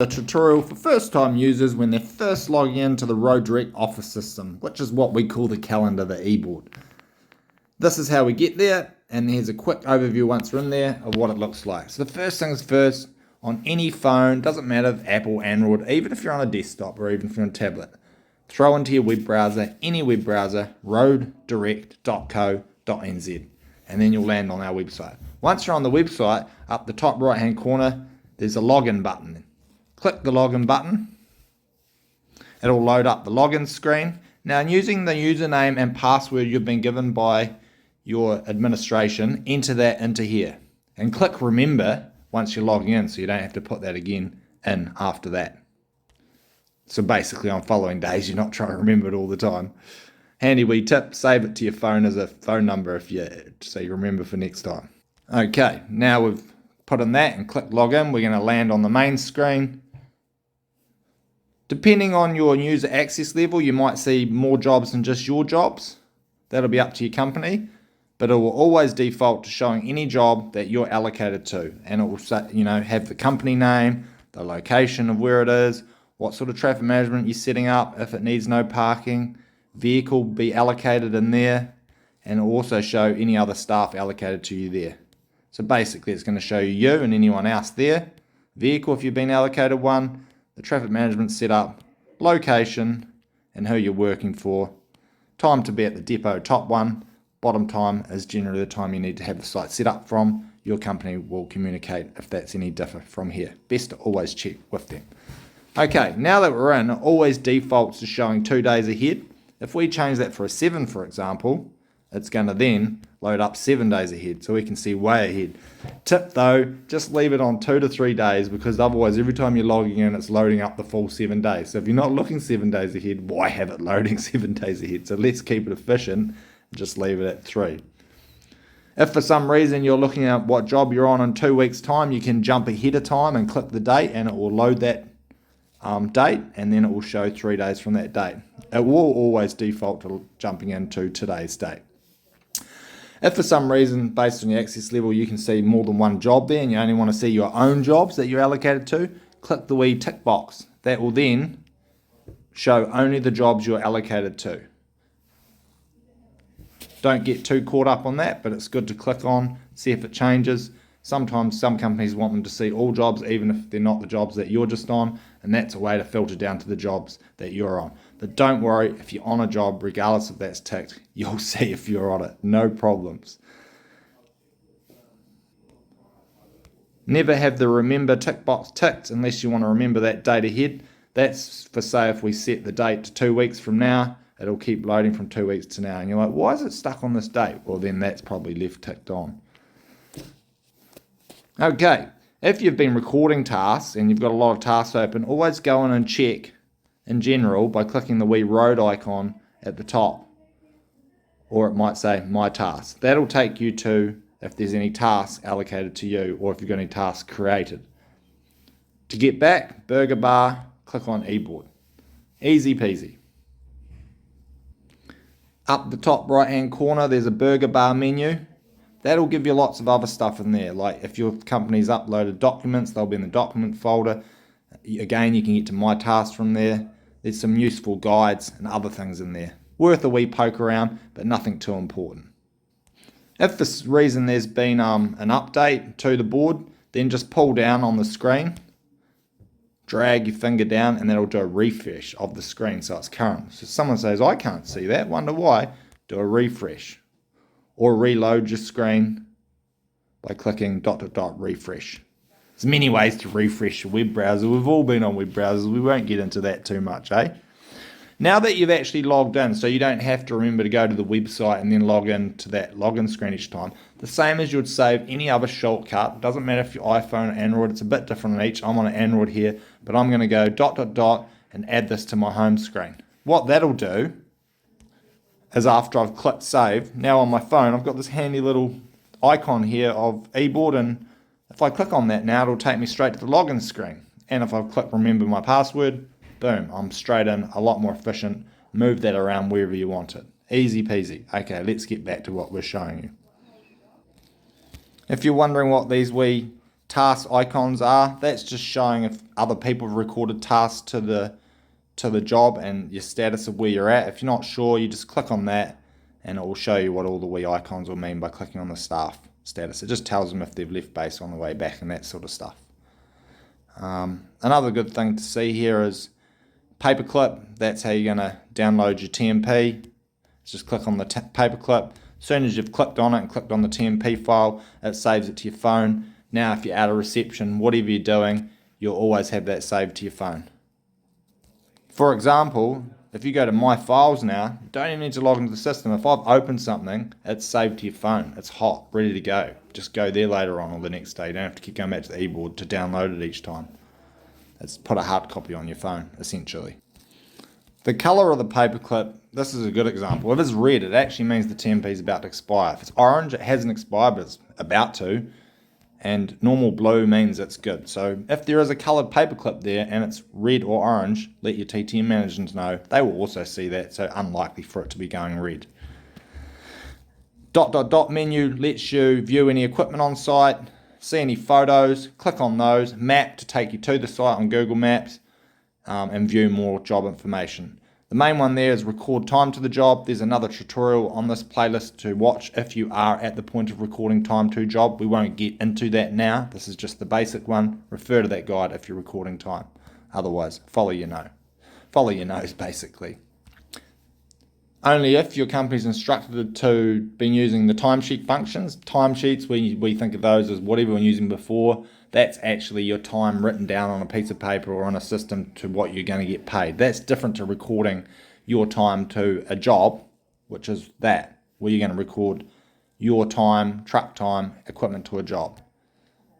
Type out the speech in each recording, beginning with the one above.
A tutorial for first time users when they're first logging into the Road Direct office system, which is what we call the calendar, the eBoard. This is how we get there, and here's a quick overview once we're in there of what it looks like. So the first things first, on any phone, doesn't matter if Apple, Android, even if you're on a desktop or even if you're on a tablet, throw into your web browser, any web browser, roaddirect.co.nz, and then you'll land on our website. Once you're on the website, up the top right hand corner, there's a login button. Click the login button. It'll load up the login screen. Now, using the username and password you've been given by your administration, enter that into here. And click remember once you're logging in, so you don't have to put that again in after that. So basically on following days, you're not trying to remember it all the time. Handy wee tip, save it to your phone as a phone number so you remember for next time. Okay, now we've put in that and click login. We're going to land on the main screen. Depending on your user access level, you might see more jobs than just your jobs. That'll be up to your company, but it will always default to showing any job that you're allocated to, and it will say, have the company name, the location of where it is, what sort of traffic management you're setting up, if it needs no parking, vehicle be allocated in there, and it will also show any other staff allocated to you there. So basically, it's going to show you and anyone else there, vehicle if you've been allocated one, the traffic management setup, location, and who you're working for. Time to be at the depot, top one. Bottom time is generally the time you need to have the site set up from. Your company will communicate if that's any different from here. Best to always check with them. Okay, now that we're in, it always defaults to showing 2 days ahead. If we change that for a 7, for example, it's going to then load up 7 days ahead, so we can see way ahead. Tip though, just leave it on 2 to 3 days, because otherwise every time you're logging in, it's loading up the full 7 days. So if you're not looking 7 days ahead, why have it loading 7 days ahead? So let's keep it efficient and just leave it at 3. If for some reason you're looking at what job you're on in 2 weeks' time, you can jump ahead of time and click the date, and it will load that date, and then it will show 3 days from that date. It will always default to jumping into today's date. If for some reason, based on your access level, you can see more than one job there and you only want to see your own jobs that you're allocated to, click the wee tick box. That will then show only the jobs you're allocated to. Don't get too caught up on that, but it's good to click on, see if it changes. Sometimes some companies want them to see all jobs, even if they're not the jobs that you're just on, and that's a way to filter down to the jobs that you're on. But don't worry, if you're on a job, regardless if that's ticked, you'll see if you're on it. No problems. Never have the remember tick box ticked unless you want to remember that date ahead. That's for, say, if we set the date to 2 weeks from now, it'll keep loading from 2 weeks to now. And you're like, why is it stuck on this date? Well, then that's probably left ticked on. Okay, if you've been recording tasks and you've got a lot of tasks open, always go in and check in general by clicking the wee road icon at the top. Or it might say my tasks. That'll take you to if there's any tasks allocated to you or if you've got any tasks created. To get back, burger bar, click on eBoard. Easy peasy. Up the top right hand corner there's a burger bar menu. That'll give you lots of other stuff in there, like if your company's uploaded documents, they'll be in the document folder. Again, you can get to my tasks from there. There's some useful guides and other things in there. Worth a wee poke around, but nothing too important. If for some reason there's been an update to the board, then just pull down on the screen, drag your finger down, and that'll do a refresh of the screen so it's current. So if someone says, I can't see that, wonder why, do a refresh. Or reload your screen by clicking ... refresh. There's many ways to refresh your web browser. We've all been on web browsers. We won't get into that too much, eh? Now that you've actually logged in, so you don't have to remember to go to the website and then log in to that login screen each time, the same as you would save any other shortcut. It doesn't matter if you're iPhone or Android. It's a bit different on each. I'm on an Android here, but I'm going to go ... and add this to my home screen. What that'll do is after I've clicked save, now on my phone, I've got this handy little icon here of eBoard, and if I click on that now, it'll take me straight to the login screen. And if I click remember my password, boom, I'm straight in, a lot more efficient. Move that around wherever you want it. Easy peasy. Okay, let's get back to what we're showing you. If you're wondering what these wee task icons are, that's just showing if other people have recorded tasks to the job and your status of where you're at. If you're not sure, you just click on that and it will show you what all the wee icons will mean by clicking on the staff status. It just tells them if they've left base on the way back and that sort of stuff. Another good thing to see here is paperclip. That's how you're going to download your TMP. Just click on the paperclip. As soon as you've clicked on it and clicked on the TMP file, it saves it to your phone. Now if you're out of reception, whatever you're doing, you'll always have that saved to your phone. For example, if you go to My Files now, you don't even need to log into the system. If I've opened something, it's saved to your phone. It's hot, ready to go. Just go there later on or the next day. You don't have to keep going back to the eBoard to download it each time. It's put a hard copy on your phone, essentially. The colour of the paperclip, this is a good example. If it's red, it actually means the TMP is about to expire. If it's orange, it hasn't expired, but it's about to. And normal blue means it's good. So if there is a coloured paperclip there and it's red or orange, let your TTM managers know. They will also see that, so unlikely for it to be going red. ... menu lets you view any equipment on site, see any photos, click on those, map to take you to the site on Google Maps, and view more job information. The main one there is record time to the job. There's another tutorial on this playlist to watch if you are at the point of recording time to job. We won't get into that now. This is just the basic one. Refer to that guide if you're recording time. Otherwise, follow your nose basically. Only if your company's instructed to be using the timesheet functions. Timesheets, we think of those as what everyone using before. That's actually your time written down on a piece of paper or on a system to what you're going to get paid. That's different to recording your time to a job, which is that, where you're going to record your time, truck time, equipment to a job.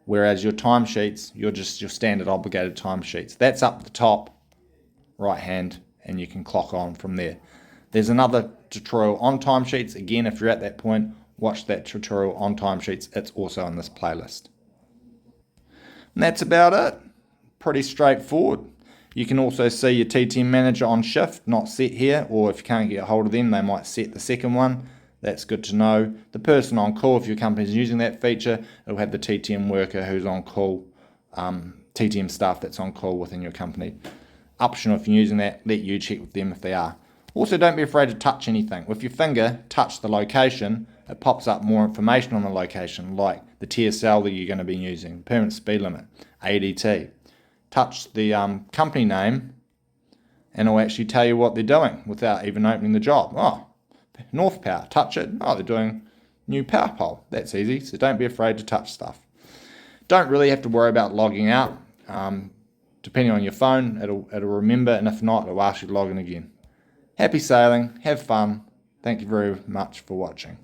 Whereas your timesheets, you're just your standard obligated timesheets. That's up the top, right hand, and you can clock on from there. There's another tutorial on timesheets. Again, if you're at that point, watch that tutorial on timesheets. It's also on this playlist. And that's about it. Pretty straightforward. You can also see your TTM manager on shift, not set here, or if you can't get a hold of them, they might set the second one. That's good to know. The person on call, if your company's using that feature, it'll have the TTM worker who's on call, TTM staff that's on call within your company. Optional if you're using that, let you check with them if they are. Also, don't be afraid to touch anything. With your finger, touch the location. It pops up more information on the location, like the TSL that you're going to be using, permanent speed limit, ADT. Touch the company name, and it'll actually tell you what they're doing without even opening the job. Oh, North Power, touch it. Oh, they're doing new power pole. That's easy, so don't be afraid to touch stuff. Don't really have to worry about logging out. Depending on your phone, it'll remember, and if not, it'll ask you to log in again. Happy sailing, have fun. Thank you very much for watching.